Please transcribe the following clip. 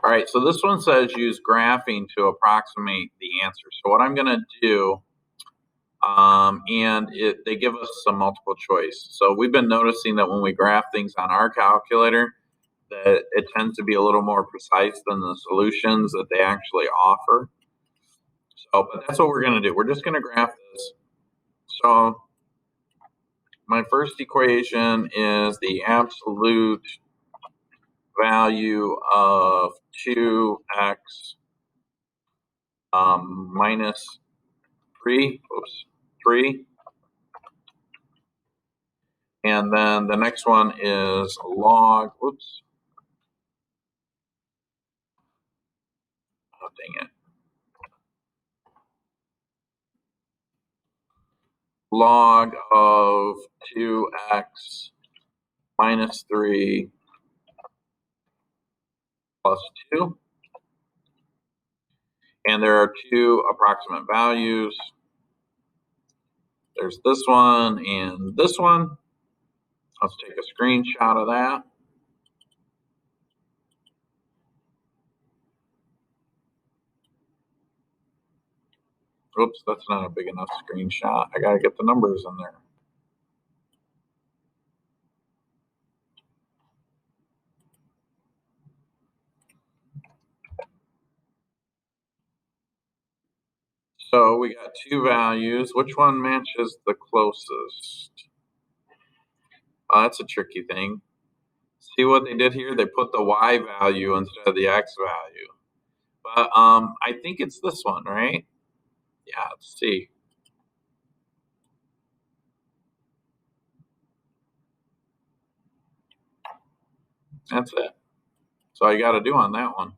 All right, so this one says use graphing to approximate the answer. So what I'm going to do, they give us some multiple choice. So we've been noticing that when we graph things on our calculator, that it tends to be a little more precise than the solutions that they actually offer. So, but that's what we're going to do. We're just going to graph this. So my first equation is the absolute value of 2x minus 3, 3. And then the next one is log, oh dang it. Log of 2x minus 3 plus 2. And there are two approximate values. There's this one and this one. Let's take a screenshot of that. Oops, that's not a big enough screenshot. I gotta get the numbers in there. So we got two values. Which one matches the closest? Oh, that's a tricky thing. See what they did here? They put the y value instead of the x value. But I think it's this one, right? Yeah, let's see. That's it. So all you got to do on that one.